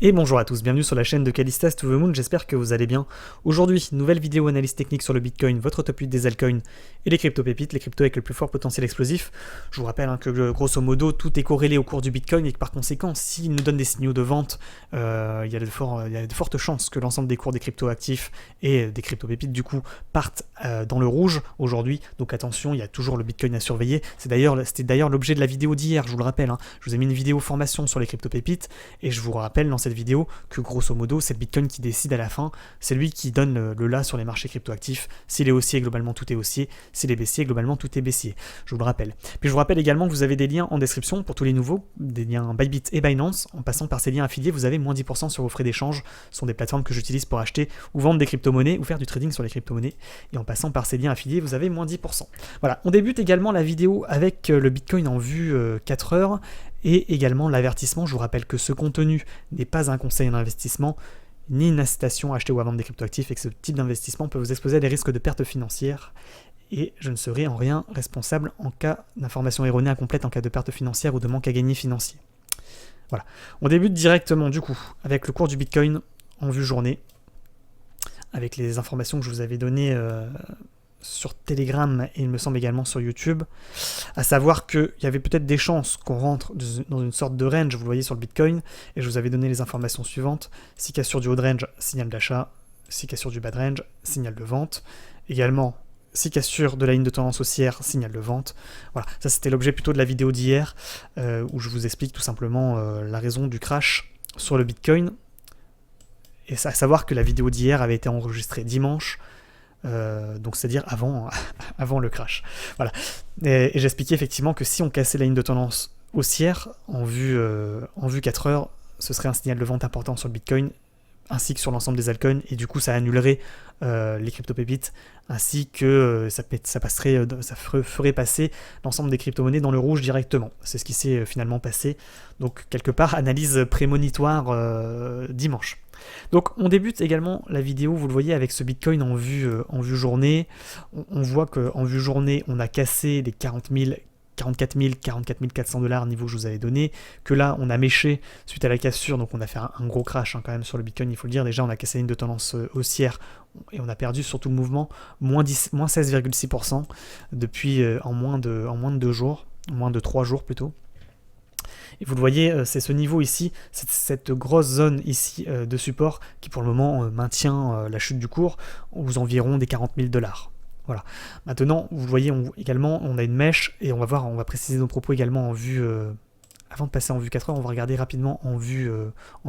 Et bonjour à tous, bienvenue sur la chaîne de Callistas to the Moon, j'espère que vous allez bien. Aujourd'hui, nouvelle vidéo analyse technique sur le Bitcoin, votre top 8 des altcoins et les crypto-pépites, les cryptos avec le plus fort potentiel explosif. Je vous rappelle que grosso modo, tout est corrélé au cours du Bitcoin et que par conséquent, s'il nous donne des signaux de vente, il y a de fortes chances que l'ensemble des cours des cryptos actifs et des crypto-pépites du coup partent dans le rouge aujourd'hui. Donc attention, il y a toujours le Bitcoin à surveiller. C'était d'ailleurs l'objet de la vidéo d'hier, je vous le rappelle. Je vous ai mis une vidéo formation sur les crypto-pépites et je vous rappelle dans cette vidéo que grosso modo c'est le Bitcoin qui décide à la fin, c'est lui qui donne le là sur les marchés cryptoactifs. S'il est haussier, globalement tout est haussier, s'il est baissier, globalement tout est baissier, je vous le rappelle. Puis je vous rappelle également que vous avez des liens en description pour tous les nouveaux, des liens Bybit et Binance. En passant par ces liens affiliés, vous avez moins 10% sur vos frais d'échange. Ce sont des plateformes que j'utilise pour acheter ou vendre des crypto-monnaies ou faire du trading sur les crypto-monnaies, et en passant par ces liens affiliés, vous avez moins 10%. Voilà, on débute également la vidéo avec le Bitcoin en vue 4 heures. Et également l'avertissement, je vous rappelle que ce contenu n'est pas un conseil en investissement, ni une incitation à acheter ou à vendre des cryptoactifs, et que ce type d'investissement peut vous exposer à des risques de perte financière. Et je ne serai en rien responsable en cas d'information erronée incomplète, en cas de perte financière ou de manque à gagner financier. Voilà. On débute directement du coup avec le cours du Bitcoin en vue journée, avec les informations que je vous avais données sur Telegram et il me semble également sur YouTube, à savoir qu'il y avait peut-être des chances qu'on rentre dans une sorte de range, vous le voyez sur le Bitcoin, et je vous avais donné les informations suivantes. Si cassure du haut de range, signal d'achat. Si cassure du bas de range, signal de vente. Également, si cassure de la ligne de tendance haussière, signal de vente. Voilà, ça c'était l'objet plutôt de la vidéo d'hier, où je vous explique tout simplement la raison du crash sur le Bitcoin. Et à savoir que la vidéo d'hier avait été enregistrée dimanche, donc c'est-à-dire avant le crash. Voilà. Et j'expliquais effectivement que si on cassait la ligne de tendance haussière en vue 4 heures, ce serait un signal de vente important sur le Bitcoin, ainsi que sur l'ensemble des altcoins, et du coup ça annulerait les crypto-pépites, ainsi que ça ferait passer l'ensemble des crypto-monnaies dans le rouge directement. C'est ce qui s'est finalement passé. Donc quelque part, analyse prémonitoire dimanche. Donc on débute également la vidéo, vous le voyez, avec ce Bitcoin en vue journée. On voit qu'en vue journée, on a cassé les 44 400 $, niveau que je vous avais donné, que là on a méché suite à la cassure, donc on a fait un gros crash quand même sur le Bitcoin, il faut le dire. Déjà on a cassé une ligne de tendance haussière et on a perdu sur tout le mouvement moins 16,6% depuis en moins de 2 jours, moins de 3 jours plutôt. Et vous le voyez, c'est ce niveau ici, cette grosse zone ici de support qui pour le moment maintient la chute du cours aux environs des 40 000 $. Voilà. Maintenant, vous voyez également, on a une mèche et on va préciser nos propos également en vue. Avant de passer en vue 4 heures, on va regarder rapidement en vue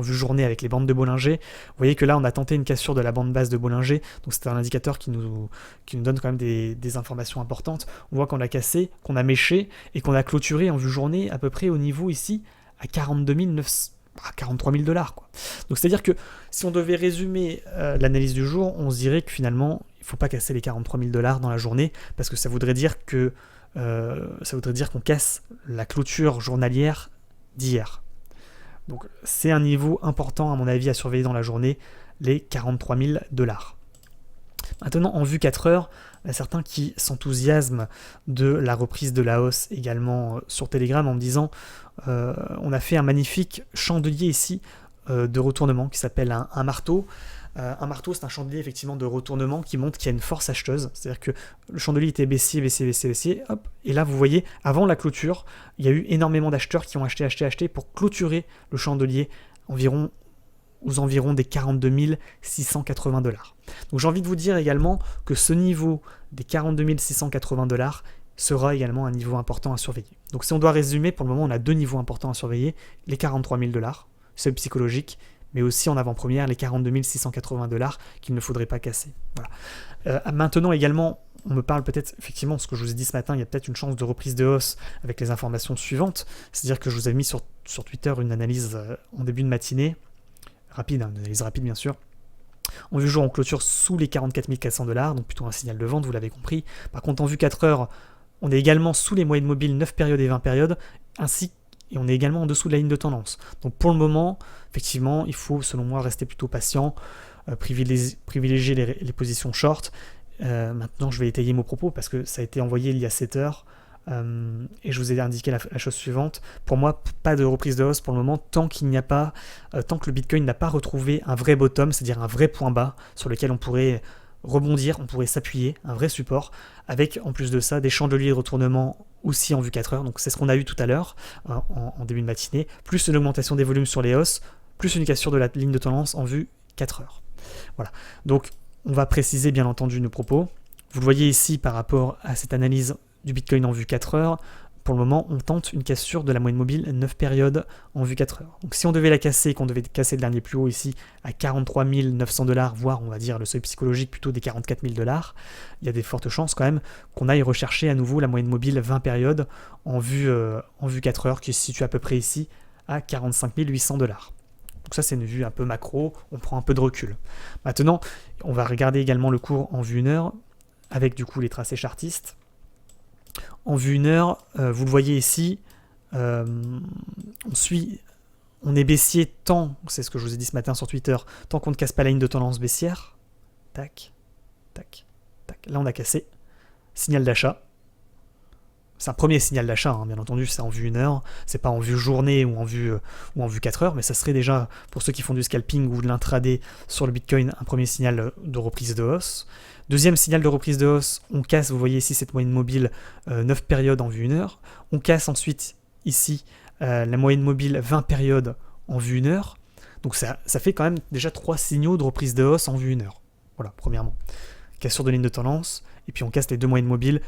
journée avec les bandes de Bollinger. Vous voyez que là, on a tenté une cassure de la bande basse de Bollinger, donc c'est un indicateur qui nous donne quand même des informations importantes. On voit qu'on a cassé, qu'on a méché et qu'on a clôturé en vue journée à peu près au niveau ici à 42 900. À 43 000 $. Quoi. Donc c'est-à-dire que si on devait résumer l'analyse du jour, on se dirait que finalement, il ne faut pas casser les 43 000 $ dans la journée, parce que ça voudrait dire qu'on casse la clôture journalière d'hier. Donc c'est un niveau important à mon avis à surveiller dans la journée, les 43 000 $. Maintenant, en vue 4 heures, il y a certains qui s'enthousiasment de la reprise de la hausse également sur Telegram en me disant on a fait un magnifique chandelier ici de retournement qui s'appelle un marteau. Un marteau, c'est un chandelier effectivement de retournement qui montre qu'il y a une force acheteuse. C'est-à-dire que le chandelier était baissier, hop, et là vous voyez, avant la clôture, il y a eu énormément d'acheteurs qui ont acheté pour clôturer le chandelier aux environs des 42 680 $. Donc j'ai envie de vous dire également que ce niveau des 42 680 $ sera également un niveau important à surveiller. Donc si on doit résumer, pour le moment on a deux niveaux importants à surveiller, les 43 000 $, c'est psychologique, mais aussi en avant-première les 42 680 $ qu'il ne faudrait pas casser. Voilà. Maintenant également, on me parle peut-être, effectivement, ce que je vous ai dit ce matin, il y a peut-être une chance de reprise de hausse avec les informations suivantes, c'est-à-dire que je vous ai mis sur Twitter une analyse en début de matinée, rapide, une analyse rapide bien sûr. En vue jour, on clôture sous les 44 400 $, donc plutôt un signal de vente, vous l'avez compris. Par contre, en vue 4 heures, on est également sous les moyennes mobiles 9 périodes et 20 périodes, et on est également en dessous de la ligne de tendance. Donc pour le moment, effectivement, il faut, selon moi, rester plutôt patient, privilégier les positions short. Maintenant, je vais étayer mon propos parce que ça a été envoyé il y a 7 heures. Et je vous ai indiqué la chose suivante. Pour moi, pas de reprise de hausse pour le moment, tant que le Bitcoin n'a pas retrouvé un vrai bottom, c'est-à-dire un vrai point bas sur lequel on pourrait rebondir, on pourrait s'appuyer, un vrai support, avec en plus de ça des chandeliers de retournement aussi en vue 4 heures. Donc c'est ce qu'on a eu tout à l'heure en début de matinée, plus une augmentation des volumes sur les hausses, plus une cassure de la ligne de tendance en vue 4 heures. Voilà. Donc on va préciser bien entendu nos propos. Vous le voyez ici par rapport à cette analyse du Bitcoin en vue 4 heures. Pour le moment, on tente une cassure de la moyenne mobile 9 périodes en vue 4 heures. Donc si on devait la casser, qu'on devait casser le dernier plus haut ici à 43 900 $, voire on va dire le seuil psychologique plutôt des 44 000 $, il y a des fortes chances quand même qu'on aille rechercher à nouveau la moyenne mobile 20 périodes en vue 4 heures qui se situe à peu près ici à 45 800 $. Donc ça c'est une vue un peu macro, on prend un peu de recul. Maintenant, on va regarder également le cours en vue 1 heure avec du coup les tracés chartistes. En vue 1 heure, vous le voyez ici, on est baissier tant, c'est ce que je vous ai dit ce matin sur Twitter, tant qu'on ne casse pas la ligne de tendance baissière. Tac, tac, tac. Là on a cassé. Signal d'achat. C'est un premier signal d'achat, hein, bien entendu, c'est en vue 1 heure, c'est pas en vue journée ou en vue 4 heures, mais ça serait déjà, pour ceux qui font du scalping ou de l'intraday sur le Bitcoin, un premier signal de reprise de hausse. Deuxième signal de reprise de hausse, on casse, vous voyez ici cette moyenne mobile 9 périodes en vue 1 heure. On casse ensuite ici la moyenne mobile 20 périodes en vue 1 heure. Donc ça fait quand même déjà 3 signaux de reprise de hausse en vue 1 heure. Voilà, premièrement. Cassure de ligne de tendance, et puis on casse les deux moyennes mobiles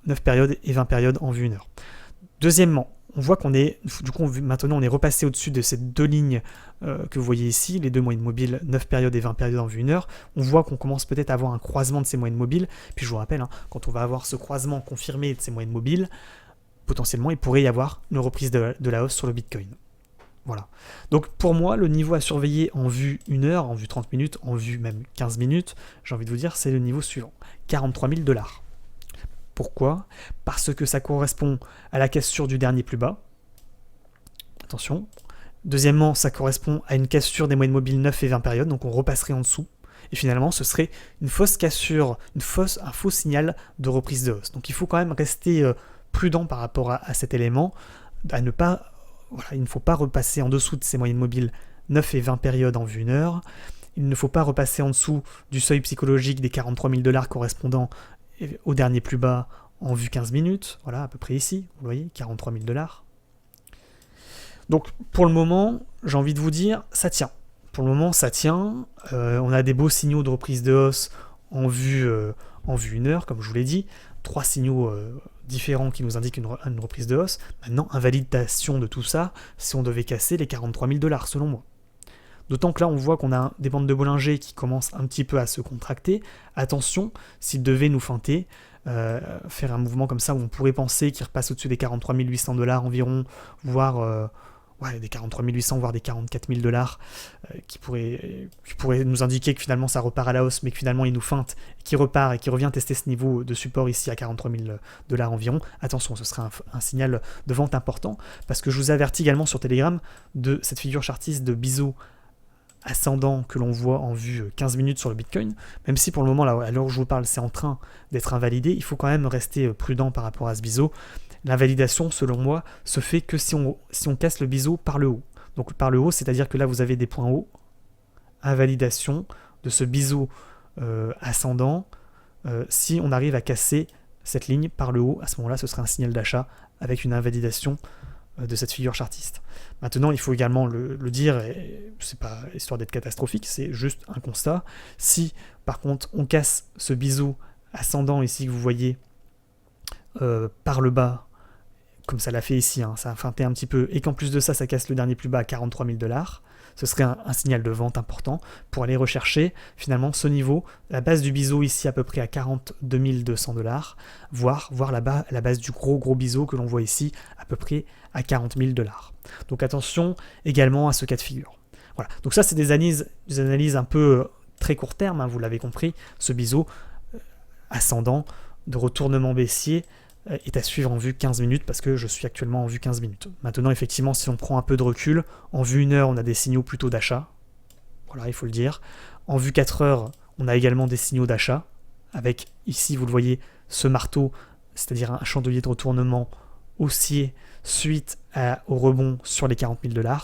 9 périodes et 20 périodes en vue 1 heure. Deuxièmement, on voit qu'on est, du coup, maintenant on est repassé au-dessus de ces deux lignes que vous voyez ici, les deux moyennes mobiles 9 périodes et 20 périodes en vue 1 heure. On voit qu'on commence peut-être à avoir un croisement de ces moyennes mobiles. Puis je vous rappelle, quand on va avoir ce croisement confirmé de ces moyennes mobiles, potentiellement il pourrait y avoir une reprise de la hausse sur le Bitcoin. Voilà. Donc pour moi, le niveau à surveiller en vue 1 heure, en vue 30 minutes, en vue même 15 minutes, j'ai envie de vous dire, c'est le niveau suivant, 43 000 $. Pourquoi ? Parce que ça correspond à la cassure du dernier plus bas. Attention. Deuxièmement, ça correspond à une cassure des moyennes mobiles 9 et 20 périodes, donc on repasserait en dessous. Et finalement, ce serait une fausse cassure, un faux signal de reprise de hausse. Donc il faut quand même rester prudent par rapport à cet élément, il ne faut pas repasser en dessous de ces moyennes mobiles 9 et 20 périodes en vue 1 heure. Il ne faut pas repasser en dessous du seuil psychologique des 43 000 $ correspondant au dernier plus bas en vue 15 minutes, voilà, à peu près ici, vous voyez, 43 000 $. Donc, pour le moment, j'ai envie de vous dire, ça tient. Pour le moment, ça tient. On a des beaux signaux de reprise de hausse en vue 1 heure, comme je vous l'ai dit. 3 signaux différents qui nous indiquent une reprise de hausse. Maintenant, invalidation de tout ça, si on devait casser les 43 000 $, selon moi. D'autant que là, on voit qu'on a des bandes de Bollinger qui commencent un petit peu à se contracter. Attention, s'il devait nous feinter, faire un mouvement comme ça où on pourrait penser qu'il repasse au-dessus des 43 800 $ environ, voire des 43 800, voire des 44 000 $, qui pourraient nous indiquer que finalement ça repart à la hausse, mais que finalement il nous feinte, qui repart et qui revient tester ce niveau de support ici à 43 000 $ environ. Attention, ce serait un signal de vente important, parce que je vous avertis également sur Telegram de cette figure chartiste de biseau ascendant que l'on voit en vue 15 minutes sur le Bitcoin, même si pour le moment, là, à l'heure où je vous parle, c'est en train d'être invalidé, il faut quand même rester prudent par rapport à ce biseau. L'invalidation, selon moi, se fait que si on casse le biseau par le haut. Donc par le haut, c'est-à-dire que là, vous avez des points hauts, invalidation de ce biseau ascendant. Si on arrive à casser cette ligne par le haut, à ce moment-là, ce serait un signal d'achat avec une invalidation de cette figure chartiste. Maintenant, il faut également le dire, et c'est pas histoire d'être catastrophique, c'est juste un constat. Si, par contre, on casse ce biseau ascendant ici que vous voyez par le bas, comme ça l'a fait ici, ça a feinté un petit peu, et qu'en plus de ça, ça casse le dernier plus bas à 43 000 $, ce serait un signal de vente important pour aller rechercher finalement ce niveau, la base du biseau ici à peu près à 42 200 $, voire la base du gros biseau que l'on voit ici à peu près à 40 000 $. Donc attention également à ce cas de figure. Voilà. Donc ça c'est des analyses un peu très court terme, vous l'avez compris, ce biseau ascendant de retournement baissier est à suivre en vue 15 minutes parce que je suis actuellement en vue 15 minutes. Maintenant, effectivement, si on prend un peu de recul, en vue 1 heure, on a des signaux plutôt d'achat. Voilà, il faut le dire. En vue 4 heures, on a également des signaux d'achat avec, ici, vous le voyez, ce marteau c'est-à-dire un chandelier de retournement haussier suite au rebond sur les 40 000 $,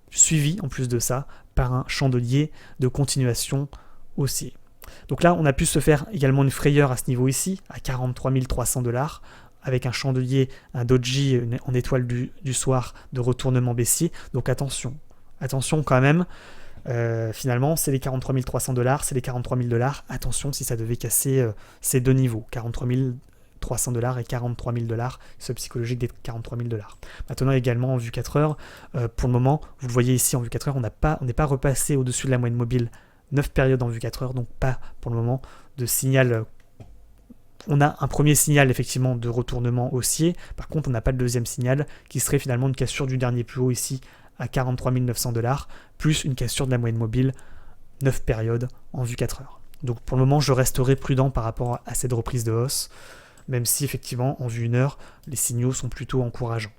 suivi en plus de ça par un chandelier de continuation haussier. Donc là, on a pu se faire également une frayeur à ce niveau ici, à 43 300 $, avec un chandelier, un doji en étoile du soir de retournement baissier. Donc attention quand même. Finalement, c'est les 43 300 $, c'est les 43 000 $. Attention si ça devait casser ces deux niveaux, 43 300 $ et 43 000 $, ce psychologique des 43 000 $. Maintenant également en vue 4 heures, pour le moment, vous le voyez ici en vue 4 heures, on n'est pas repassé au-dessus de la moyenne mobile 9 périodes en vue 4 heures, donc pas pour le moment de signal. On a un premier signal effectivement de retournement haussier, par contre on n'a pas de deuxième signal qui serait finalement une cassure du dernier plus haut ici à 43 900 $, plus une cassure de la moyenne mobile 9 périodes en vue 4 heures. Donc pour le moment je resterai prudent par rapport à cette reprise de hausse, même si effectivement en vue 1 heure, les signaux sont plutôt encourageants.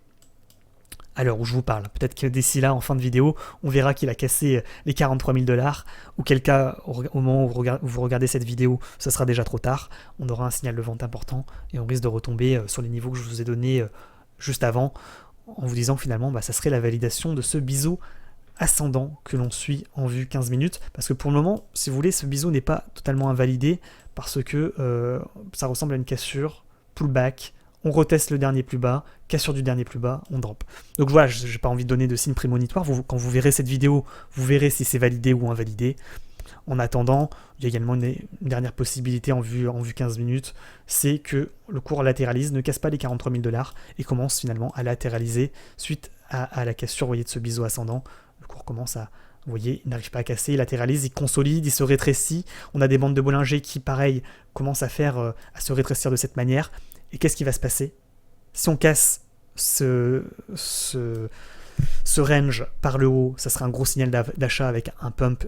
À l'heure où je vous parle, peut-être que d'ici là, en fin de vidéo, on verra qu'il a cassé les 43 000 $, auquel cas, au moment où vous regardez cette vidéo, ce sera déjà trop tard, on aura un signal de vente important, et on risque de retomber sur les niveaux que je vous ai donnés juste avant, en vous disant que finalement, ça serait la validation de ce biseau ascendant que l'on suit en vue 15 minutes, parce que pour le moment, si vous voulez, ce biseau n'est pas totalement invalidé, parce que ça ressemble à une cassure, pullback, on reteste le dernier plus bas, cassure du dernier plus bas, on drop. Donc voilà, je n'ai pas envie de donner de signe prémonitoire, quand vous verrez cette vidéo, vous verrez si c'est validé ou invalidé. En attendant, il y a également une dernière possibilité en vue 15 minutes, c'est que le cours latéralise, ne casse pas les 43 000 $ et commence finalement à latéraliser suite à la cassure, vous voyez, de ce biseau ascendant. Le cours commence à, vous voyez, il n'arrive pas à casser, il latéralise, il consolide, il se rétrécit. On a des bandes de Bollinger qui, pareil, commencent à se rétrécir de cette manière. Et qu'est-ce qui va se passer si on casse ce range par le haut? Ça sera un gros signal d'achat avec un pump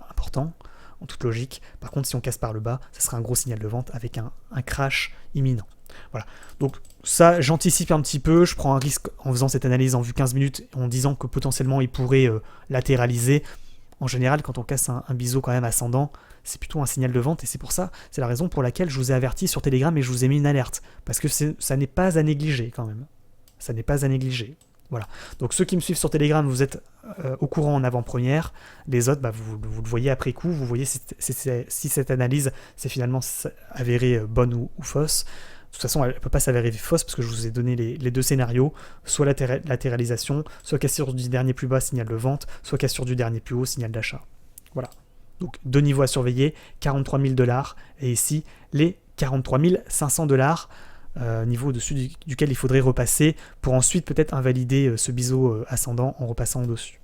important, en toute logique. Par contre, si on casse par le bas, ça sera un gros signal de vente avec un crash imminent. Voilà. Donc ça, j'anticipe un petit peu, je prends un risque en faisant cette analyse en vue 15 minutes, en disant que potentiellement il pourrait latéraliser. En général, quand on casse un biseau quand même ascendant, c'est plutôt un signal de vente, et c'est pour ça, c'est la raison pour laquelle je vous ai averti sur Telegram et je vous ai mis une alerte, parce que ça n'est pas à négliger quand même. Ça n'est pas à négliger. Voilà. Donc ceux qui me suivent sur Telegram, vous êtes au courant en avant-première. Les autres, vous le voyez après coup. Vous voyez si cette analyse s'est finalement avérée bonne ou fausse. De toute façon, elle ne peut pas s'avérer fausse parce que je vous ai donné les deux scénarios. Soit latéralisation, soit cassure du dernier plus bas, signal de vente, soit cassure du dernier plus haut, signal d'achat. Voilà. Donc deux niveaux à surveiller, 43 000 $, et ici les 43 500 $. Niveau au-dessus duquel il faudrait repasser pour ensuite peut-être invalider ce biseau ascendant en repassant au-dessus.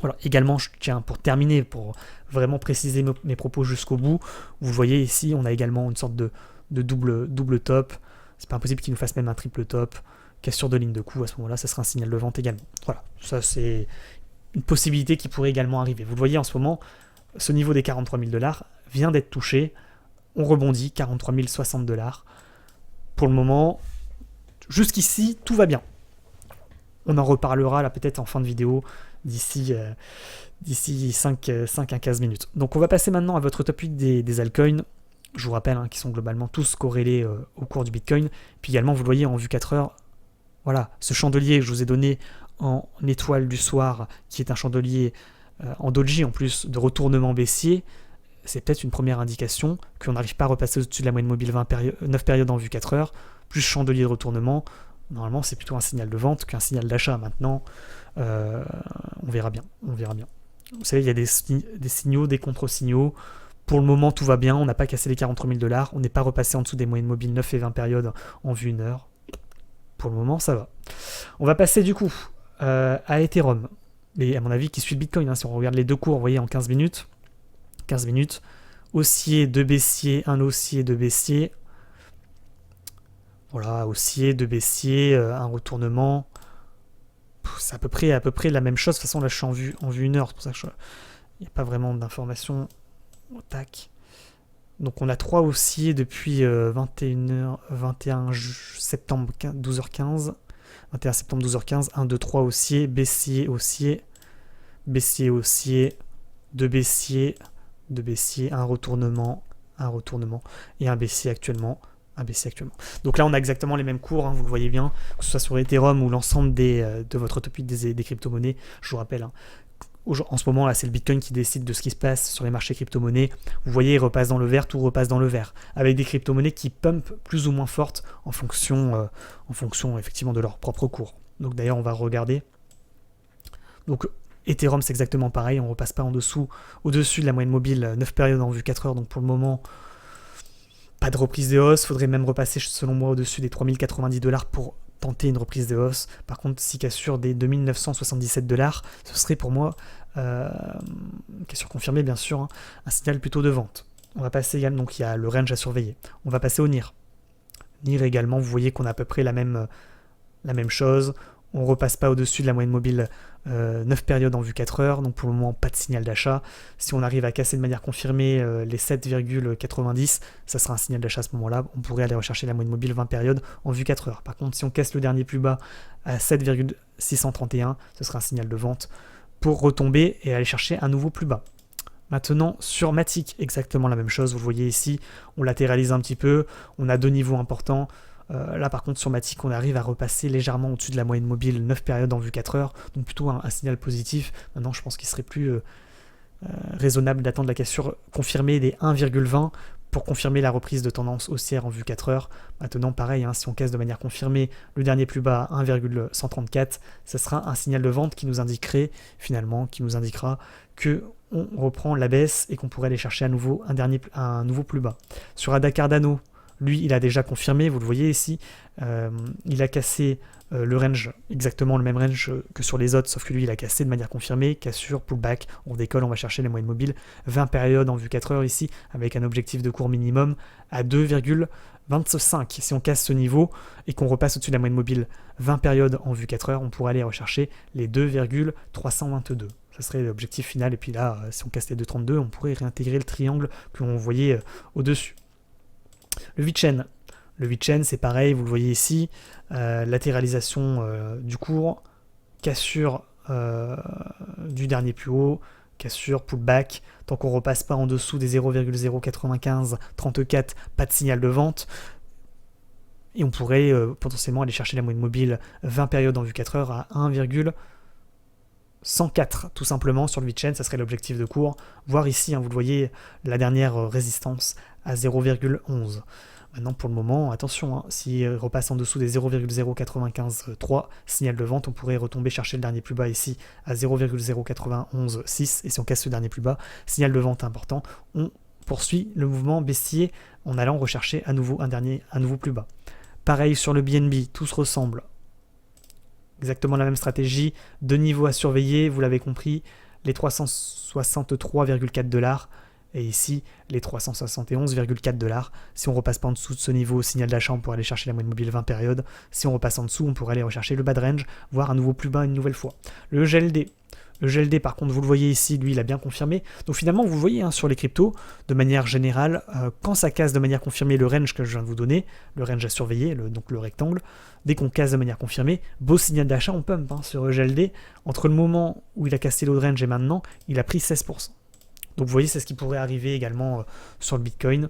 Voilà. Également, je tiens, pour terminer, pour vraiment préciser mes propos jusqu'au bout, vous voyez ici, on a également une sorte de double top. C'est pas impossible qu'il nous fasse même un triple top. Cassure de ligne de coup, à ce moment-là, ça sera un signal de vente également. Voilà, ça c'est une possibilité qui pourrait également arriver. Vous le voyez en ce moment, ce niveau des 43 000 $ vient d'être touché. On rebondit, 43 060 $. Pour le moment, jusqu'ici, tout va bien. On en reparlera là peut-être en fin de vidéo d'ici 5 à 15 minutes. Donc on va passer maintenant à votre top 8 des altcoins. Je vous rappelle qu'ils sont globalement tous corrélés au cours du Bitcoin. Puis également, vous le voyez en vue 4 heures, voilà, ce chandelier que je vous ai donné en étoile du soir, qui est un chandelier en doji en plus de retournement baissier, c'est peut-être une première indication qu'on n'arrive pas à repasser au-dessus de la moyenne mobile 9 périodes en vue 4 heures, plus chandelier de retournement. Normalement, c'est plutôt un signal de vente qu'un signal d'achat. Maintenant, on verra bien. Vous savez, il y a des signaux, des contre-signaux. Pour le moment, tout va bien. On n'a pas cassé les 43 000 $. On n'est pas repassé en dessous des moyennes mobiles 9 et 20 périodes en vue 1 heure. Pour le moment, ça va. On va passer du coup à Ethereum. Et à mon avis, qui suit le Bitcoin. Si on regarde les deux cours, vous voyez, en 15 minutes. 15 minutes. Haussier, 2 baissiers, 1 haussier, 2 baissiers. Voilà, haussier, 2 baissiers, un retournement. C'est à peu près la même chose. De toute façon, là, je suis en vue 1 heure. C'est pour ça que il n'y a pas vraiment d'informations. Tac. Donc, on a 3 haussiers depuis 21 septembre 12h15. 21 septembre 12h15. 1, 2, 3 haussiers. Baissier, haussier. Baissier, haussier. 2 baissiers. 2 baissiers. Un retournement. Et un baissier actuellement. à baisser actuellement. Donc là, on a exactement les mêmes cours, hein, vous le voyez bien, que ce soit sur Ethereum ou l'ensemble de votre top 8 des crypto-monnaies. Je vous rappelle, hein, en ce moment, là, c'est le Bitcoin qui décide de ce qui se passe sur les marchés crypto-monnaies. Vous voyez, il repasse dans le vert, tout repasse dans le vert, avec des crypto-monnaies qui pumpent plus ou moins fortes en fonction effectivement de leur propre cours. Donc d'ailleurs, on va regarder. Donc Ethereum, c'est exactement pareil, on repasse pas au-dessus de la moyenne mobile 9 périodes en vue 4 heures, donc pour le moment, pas de reprise de hausse, faudrait même repasser selon moi au-dessus des 3090$ pour tenter une reprise de hausse. Par contre, si cassure des 2977$, ce serait pour moi, cassure confirmée bien sûr, hein, un signal plutôt de vente. On va passer également, donc il y a le range à surveiller. On va passer au NIR. NIR également, vous voyez qu'on a à peu près la même chose. On ne repasse pas au-dessus de la moyenne mobile 9 périodes en vue 4 heures, donc pour le moment pas de signal d'achat. Si on arrive à casser de manière confirmée les 7,90, ça sera un signal d'achat à ce moment-là. On pourrait aller rechercher la moyenne mobile 20 périodes en vue 4 heures. Par contre, si on casse le dernier plus bas à 7,631, ce sera un signal de vente pour retomber et aller chercher un nouveau plus bas. Maintenant, sur Matic, exactement la même chose. Vous le voyez ici, on latéralise un petit peu, on a deux niveaux importants. Là par contre sur Matic on arrive à repasser légèrement au-dessus de la moyenne mobile 9 périodes en vue 4 heures, donc plutôt un signal positif. Maintenant je pense qu'il serait plus raisonnable d'attendre la cassure confirmée des 1,20 pour confirmer la reprise de tendance haussière en vue 4 heures. Maintenant pareil, hein, si on casse de manière confirmée le dernier plus bas à 1,134, ce sera un signal de vente qui nous indiquerait finalement, qui nous indiquera que on reprend la baisse et qu'on pourrait aller chercher à nouveau un nouveau plus bas. Sur ADA Cardano, lui, il a déjà confirmé, vous le voyez ici, il a cassé le range, exactement le même range que sur les autres, sauf que lui, il a cassé de manière confirmée, cassure, pullback, on décolle, on va chercher les moyennes mobiles, 20 périodes en vue 4 heures ici, avec un objectif de cours minimum à 2,25. Si on casse ce niveau et qu'on repasse au-dessus de la moyenne mobile 20 périodes en vue 4 heures, on pourrait aller rechercher les 2,322. Ça serait l'objectif final, et puis là, si on casse les 2,32, on pourrait réintégrer le triangle que l'on voyait au-dessus. Le VeChain, c'est pareil, vous le voyez ici, latéralisation du cours, cassure du dernier plus haut, cassure, pullback, tant qu'on ne repasse pas en dessous des 0,09534, pas de signal de vente, et on pourrait potentiellement aller chercher la moyenne mobile 20 périodes en vue 4 heures à 1,104 tout simplement sur le VeChain, ça serait l'objectif de cours, voire ici, hein, vous le voyez, la dernière résistance à 0,11. Maintenant pour le moment, attention, hein, s'il repasse en dessous des 0,0953, signal de vente, on pourrait retomber chercher le dernier plus bas ici à 0,0916, et si on casse ce dernier plus bas, signal de vente important, on poursuit le mouvement baissier en allant rechercher à nouveau un nouveau plus bas. Pareil sur le BNB, tout se ressemble. Exactement la même stratégie, deux niveaux à surveiller, vous l'avez compris, les 363,4$, et ici les 371,4$. Si on repasse pas en dessous de ce niveau, signal d'achat, on pourrait aller chercher la moyenne mobile 20 périodes. Si on repasse en dessous, on pourrait aller rechercher le bad range, voire un nouveau plus bas une nouvelle fois. Le GLD. Le GLD, par contre, vous le voyez ici, lui, il a bien confirmé. Donc finalement, vous voyez hein, sur les cryptos, de manière générale, quand ça casse de manière confirmée le range que je viens de vous donner, le range à surveiller, donc le rectangle, dès qu'on casse de manière confirmée, beau signal d'achat, on pump hein, sur le GLD. Entre le moment où il a cassé l'autre range et maintenant, il a pris 16%. Donc vous voyez, c'est ce qui pourrait arriver également sur le Bitcoin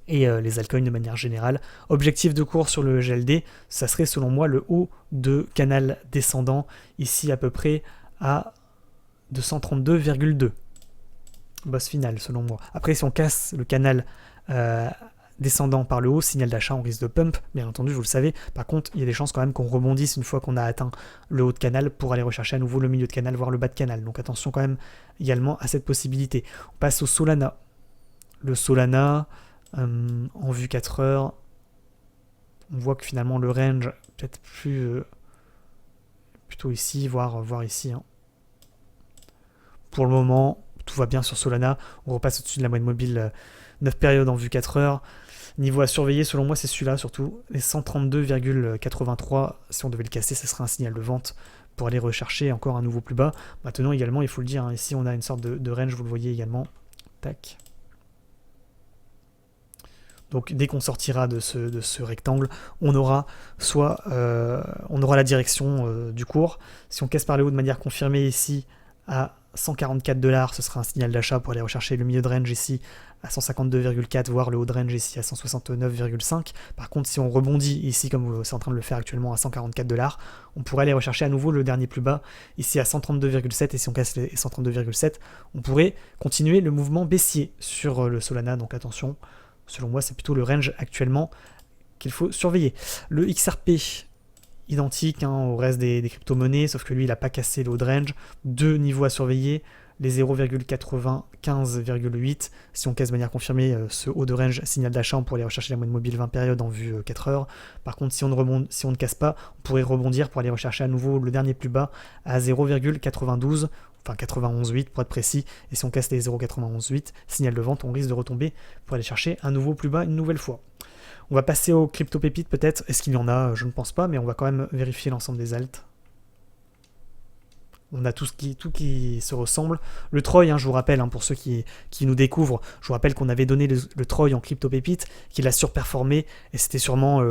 et les altcoins de manière générale. Objectif de cours sur le GLD, ça serait selon moi le haut de canal descendant, ici à peu près à 232,2. Boss final selon moi. Après si on casse le canal descendant par le haut, signal d'achat, on risque de pump, bien entendu, vous le savez. Par contre, il y a des chances quand même qu'on rebondisse une fois qu'on a atteint le haut de canal pour aller rechercher à nouveau le milieu de canal, voire le bas de canal. Donc attention quand même également à cette possibilité. On passe au Solana. Le Solana, en vue 4 heures, on voit que finalement le range, peut-être plus plutôt ici, voire ici. Hein. Pour le moment, tout va bien sur Solana. On repasse au-dessus de la moyenne mobile 9 périodes en vue 4 heures. Niveau à surveiller, selon moi, c'est celui-là surtout. Les 132,83, si on devait le casser, ce serait un signal de vente pour aller rechercher encore un nouveau plus bas. Maintenant, également, il faut le dire, hein, ici, on a une sorte de range, vous le voyez également. Tac. Donc, dès qu'on sortira de ce rectangle, on aura la direction du cours. Si on casse par le haut de manière confirmée ici à $144, ce sera un signal d'achat pour aller rechercher le milieu de range ici à 152,4, voire le haut de range ici à 169,5. Par contre, si on rebondit ici, comme c'est en train de le faire actuellement à $144, on pourrait aller rechercher à nouveau le dernier plus bas, ici à 132,7, et si on casse les 132,7, on pourrait continuer le mouvement baissier sur le Solana, donc attention, selon moi, c'est plutôt le range actuellement qu'il faut surveiller. Le XRP, identique au reste des crypto-monnaies, sauf que lui, il n'a pas cassé le haut de range. Deux niveaux à surveiller, les 0,95,8. Si on casse de manière confirmée ce haut de range, signal d'achat, on pourrait aller rechercher la moyenne mobile 20 périodes en vue 4 heures. Par contre, si on ne casse pas, on pourrait rebondir pour aller rechercher à nouveau le dernier plus bas à 0,92, enfin 91,8 pour être précis. Et si on casse les 0,91,8, signal de vente, on risque de retomber pour aller chercher un nouveau plus bas une nouvelle fois. On va passer aux crypto-pépites peut-être. Est-ce qu'il y en a? Je ne pense pas, mais on va quand même vérifier l'ensemble des alts. On a tout qui se ressemble. Le Troy, je vous rappelle, pour ceux qui nous découvrent, je vous rappelle qu'on avait donné le Troy en crypto-pépite, qu'il a surperformé, et c'était sûrement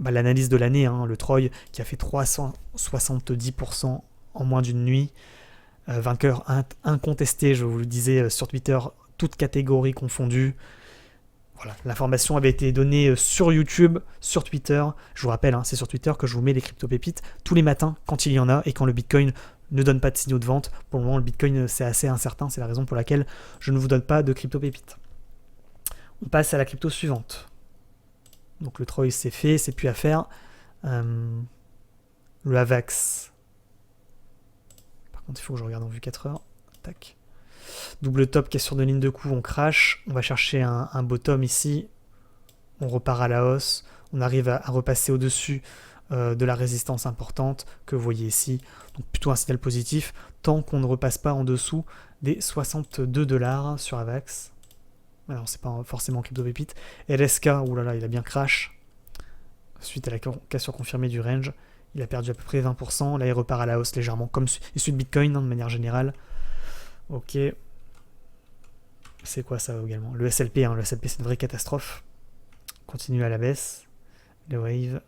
l'analyse de l'année, le Troy, qui a fait 370% en moins d'une nuit. Vainqueur incontesté, je vous le disais sur Twitter, toutes catégories confondues. Voilà, l'information avait été donnée sur YouTube, sur Twitter. Je vous rappelle, c'est sur Twitter que je vous mets les crypto-pépites tous les matins quand il y en a et quand le Bitcoin ne donne pas de signaux de vente. Pour le moment, le Bitcoin, c'est assez incertain. C'est la raison pour laquelle je ne vous donne pas de crypto-pépites. On passe à la crypto suivante. Donc le Troy, c'est fait, c'est plus à faire. Le AVAX. Par contre, il faut que je regarde en vue 4 heures. Tac. Double top qui est sur 2 lignes de coup, on crash. On va chercher un bottom ici. On repart à la hausse. On arrive à repasser au-dessus de la résistance importante que vous voyez ici. Donc plutôt un signal positif tant qu'on ne repasse pas en dessous des $62 sur AVAX. Alors c'est pas forcément crypto pépite. LSK, oulala, il a bien crash. Suite à la cassure confirmée du range, il a perdu à peu près 20%. Là il repart à la hausse légèrement, comme issu de Bitcoin de manière générale. Ok. C'est quoi ça également? Le SLP, le SLP c'est une vraie catastrophe. Continue à la baisse. Le Wave.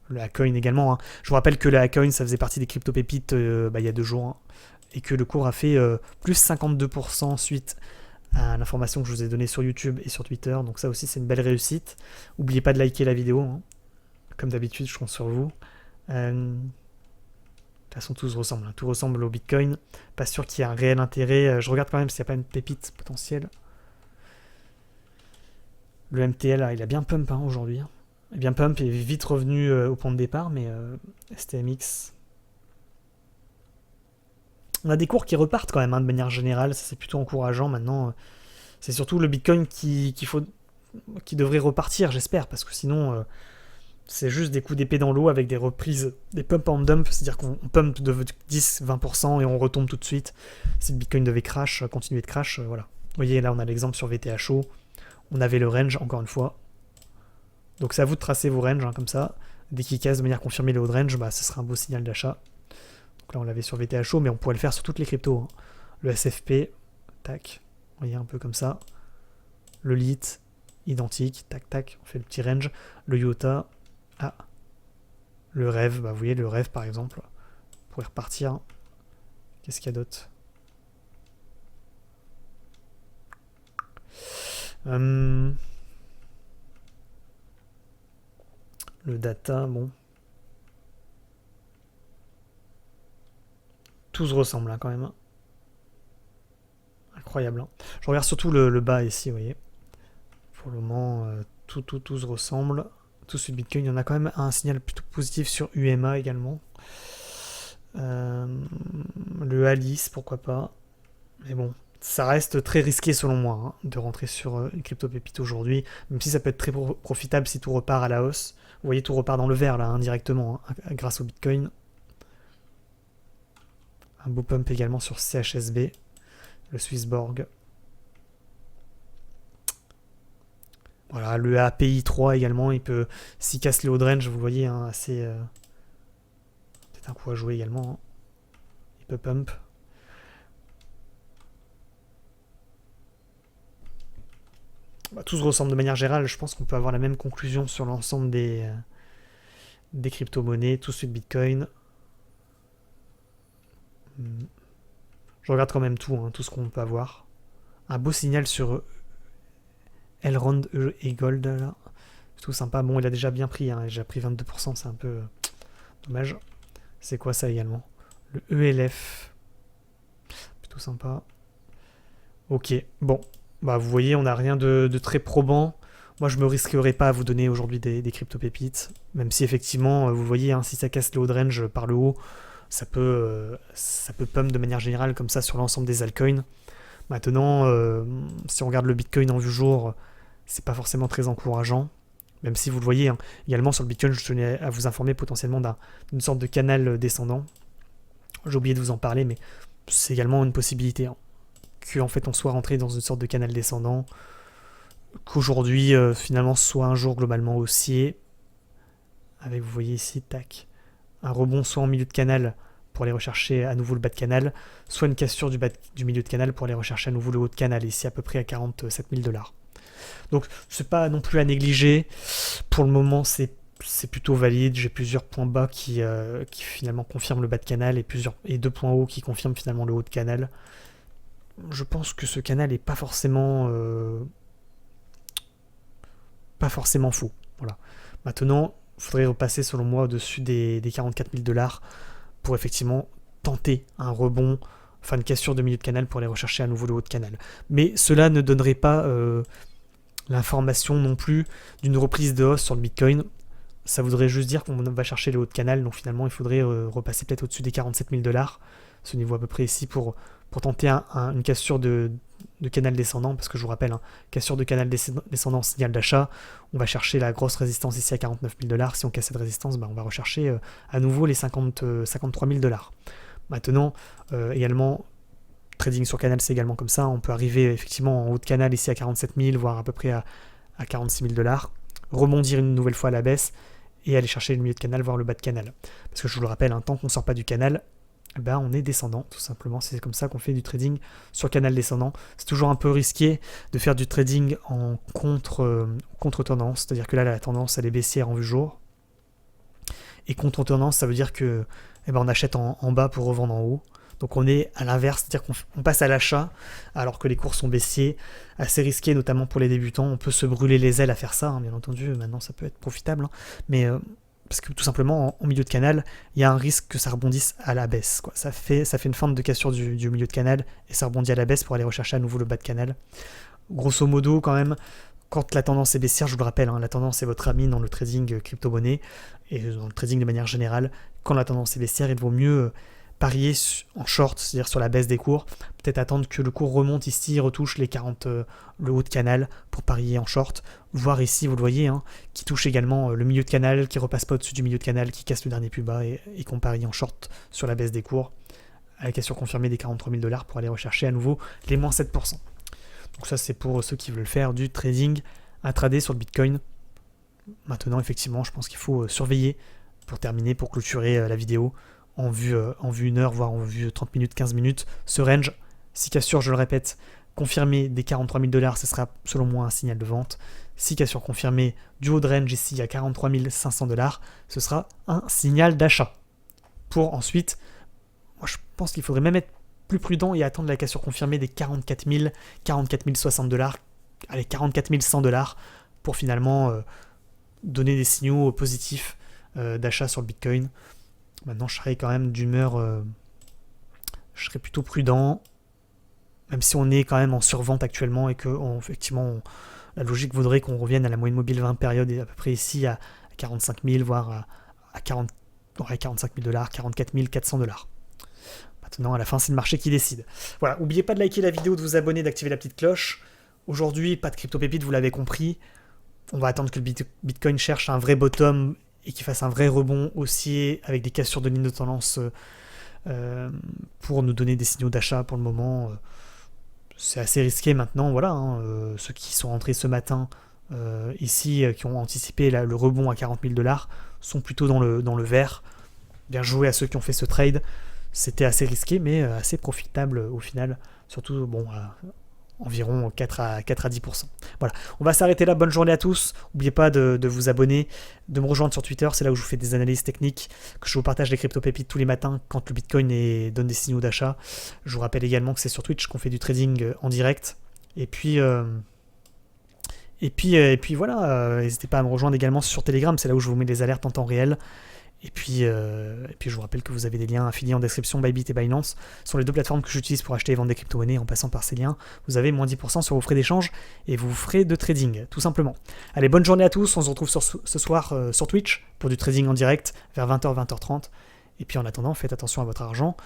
Le Hackcoin également. Je vous rappelle que le Hackcoin ça faisait partie des crypto-pépites il y a 2 jours. Et que le cours a fait plus 52% suite à l'information que je vous ai donnée sur YouTube et sur Twitter. Donc ça aussi c'est une belle réussite. N'oubliez pas de liker la vidéo. Comme d'habitude je compte sur vous. De toute façon, tout se ressemble. Tout ressemble au Bitcoin. Pas sûr qu'il y ait un réel intérêt. Je regarde quand même s'il n'y a pas une pépite potentielle. Le MTL, il a bien pump aujourd'hui. Il a bien pump et est vite revenu au point de départ, mais STMX. On a des cours qui repartent quand même de manière générale. Ça, c'est plutôt encourageant maintenant. C'est surtout le Bitcoin qui devrait repartir, j'espère, parce que sinon. C'est juste des coups d'épée dans l'eau avec des reprises, des pump and dump, c'est-à-dire qu'on pump de 10-20% et on retombe tout de suite. Si le Bitcoin devait continuer de crash, voilà. Vous voyez, là on a l'exemple sur VTHO, on avait le range, encore une fois. Donc c'est à vous de tracer vos ranges, comme ça. Dès qu'il casse de manière confirmée le haut de range, ce sera un beau signal d'achat. Donc là on l'avait sur VTHO, mais on pourrait le faire sur toutes les cryptos. Le SFP, tac, vous voyez, un peu comme ça. Le LIT, identique, tac, tac, on fait le petit range. Le IOTA. Le rêve, vous voyez le rêve par exemple, on pourrait repartir. Qu'est-ce qu'il y a d'autre? Le data, bon. Tout se ressemble quand même. Incroyable. Je regarde surtout le bas ici, vous voyez. Pour le moment, tout se ressemble. Tout sur Bitcoin, il y en a quand même un signal plutôt positif sur UMA également. Le Alice, pourquoi pas. Mais bon, ça reste très risqué selon moi de rentrer sur une crypto-pépite aujourd'hui, même si ça peut être très profitable si tout repart à la hausse. Vous voyez, tout repart dans le vert là, indirectement, grâce au Bitcoin. Un beau pump également sur CHSB, le Swissborg. Voilà, le API 3 également, il peut, s'il casse les hauts de range, vous voyez, assez... peut-être un coup à jouer également. Il peut pump. Tout se ressemble de manière générale, je pense qu'on peut avoir la même conclusion sur l'ensemble des crypto-monnaies, tout sur Bitcoin. Je regarde quand même tout, hein, tout ce qu'on peut avoir. Un beau signal sur Elrond et Gold, là. Tout sympa. Bon, il a déjà bien pris, hein, il a déjà pris 22%, c'est un peu dommage. C'est quoi ça également? Le ELF. Plutôt sympa. Ok, bon. Bah, vous voyez, on n'a rien de très probant. Moi, je me risquerai pas à vous donner aujourd'hui des crypto-pépites. Même si, effectivement, vous voyez, hein, si ça casse le haut de range par le haut, ça peut pump de manière générale comme ça sur l'ensemble des altcoins. Maintenant, si on regarde le Bitcoin en vue jour, c'est pas forcément très encourageant. Même si vous le voyez, hein, également sur le Bitcoin, je tenais à vous informer potentiellement d'une sorte de canal descendant. J'ai oublié de vous en parler, mais c'est également une possibilité. Hein, qu'en fait on soit rentré dans une sorte de canal descendant, qu'aujourd'hui finalement ce soit un jour globalement haussier, avec vous voyez ici, tac, un rebond soit en milieu de canal pour aller rechercher à nouveau le bas de canal, soit une cassure du milieu de canal pour aller rechercher à nouveau le haut de canal, ici à peu près à 47 000 $. Donc c'est pas non plus à négliger. Pour le moment c'est plutôt valide. J'ai plusieurs points bas qui finalement confirment le bas de canal et deux points hauts qui confirment finalement le haut de canal. Je pense que ce canal est pas forcément faux. Voilà. Maintenant, il faudrait repasser selon moi au-dessus des 44 000 $ pour effectivement tenter un rebond, enfin une cassure de milieu de canal pour aller rechercher à nouveau le haut de canal. Mais cela ne donnerait pas l'information non plus d'une reprise de hausse sur le Bitcoin. Ça voudrait juste dire qu'on va chercher le haut de canal, donc finalement il faudrait repasser peut-être au-dessus des 47 000 $, ce niveau à peu près ici, pour tenter une cassure de canal descendant, parce que je vous rappelle, hein, cassure de canal descendant, signal d'achat, on va chercher la grosse résistance ici à 49 000 $, si on casse cette résistance, on va rechercher à nouveau les 53 000 $. Maintenant, également, trading sur canal, c'est également comme ça, on peut arriver effectivement en haut de canal ici à 47 000, voire à peu près à 46 000 $, rebondir une nouvelle fois à la baisse, et aller chercher le milieu de canal, voire le bas de canal. Parce que je vous le rappelle, tant qu'on ne sort pas du canal, on est descendant, tout simplement. C'est comme ça qu'on fait du trading sur canal descendant. C'est toujours un peu risqué de faire du trading en contre-tendance, c'est-à-dire que là, la tendance, elle est baissière en vue jour. Et contre-tendance, ça veut dire que on achète en bas pour revendre en haut. Donc on est à l'inverse, c'est-à-dire qu'on passe à l'achat alors que les cours sont baissiers, assez risqué notamment pour les débutants. On peut se brûler les ailes à faire ça, hein, bien entendu, maintenant ça peut être profitable, hein, mais parce que tout simplement en milieu de canal, il y a un risque que ça rebondisse à la baisse, quoi. Ça fait une feinte de cassure du milieu de canal et ça rebondit à la baisse pour aller rechercher à nouveau le bas de canal. Grosso modo quand même, quand la tendance est baissière, je vous le rappelle, hein, la tendance est votre ami dans le trading crypto-monnaie et dans le trading de manière générale. Quand la tendance est baissière, il vaut mieux parier en short, c'est-à-dire sur la baisse des cours, peut-être attendre que le cours remonte ici, retouche les 40, le haut de canal pour parier en short, voire ici, vous le voyez, hein, qui touche également le milieu de canal, qui repasse pas au-dessus du milieu de canal, qui casse le dernier plus bas et qu'on parie en short sur la baisse des cours, à la cassure confirmée des 43 000 $ pour aller rechercher à nouveau les moins 7%. Donc ça c'est pour ceux qui veulent faire du trading intraday sur le Bitcoin. Maintenant effectivement je pense qu'il faut surveiller, pour terminer, pour clôturer la vidéo, en vue 1 heure, voire en vue 30 minutes, 15 minutes, ce range, si cassure, je le répète, confirmé des 43 000 $, ce sera selon moi un signal de vente. Si cassure confirmée du haut de range ici à 43 500 $, ce sera un signal d'achat. Pour ensuite, moi je pense qu'il faudrait même être plus prudent et attendre la cassure confirmée des 44 060 $, allez, 44 100 $, pour finalement donner des signaux positifs d'achat sur le Bitcoin. Maintenant, je serais quand même d'humeur, je serais plutôt prudent, même si on est quand même en survente actuellement et que effectivement, la logique voudrait qu'on revienne à la moyenne mobile 20 périodes et à peu près ici à 45 000, voire à 45 000 $, 44 400 $. Maintenant, à la fin, c'est le marché qui décide. Voilà, n'oubliez pas de liker la vidéo, de vous abonner, d'activer la petite cloche. Aujourd'hui, pas de crypto-pépite, vous l'avez compris. On va attendre que le Bitcoin cherche un vrai bottom et qu'il fasse un vrai rebond haussier avec des cassures de ligne de tendance pour nous donner des signaux d'achat. Pour le moment, c'est assez risqué maintenant. Voilà, hein, ceux qui sont rentrés ce matin ici, qui ont anticipé le rebond à 40 000 $, sont plutôt dans le vert. Bien joué à ceux qui ont fait ce trade. C'était assez risqué, mais assez profitable au final. Surtout, bon, environ 4 à 10%. Voilà, on va s'arrêter là, bonne journée à tous, n'oubliez pas de vous abonner, de me rejoindre sur Twitter, c'est là où je vous fais des analyses techniques, que je vous partage les crypto-pépites tous les matins quand le Bitcoin donne des signaux d'achat. Je vous rappelle également que c'est sur Twitch qu'on fait du trading en direct, et puis voilà, n'hésitez pas à me rejoindre également sur Telegram, c'est là où je vous mets les alertes en temps réel. Et puis je vous rappelle que vous avez des liens affiliés en description, Bybit et Binance, sont les deux plateformes que j'utilise pour acheter et vendre des crypto-monnaies. En passant par ces liens, vous avez moins 10% sur vos frais d'échange et vos frais de trading, tout simplement. Allez, bonne journée à tous, on se retrouve ce soir sur Twitch pour du trading en direct vers 20h, 20h30. Et puis en attendant, faites attention à votre argent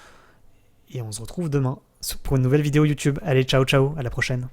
et on se retrouve demain pour une nouvelle vidéo YouTube. Allez, ciao, ciao, à la prochaine.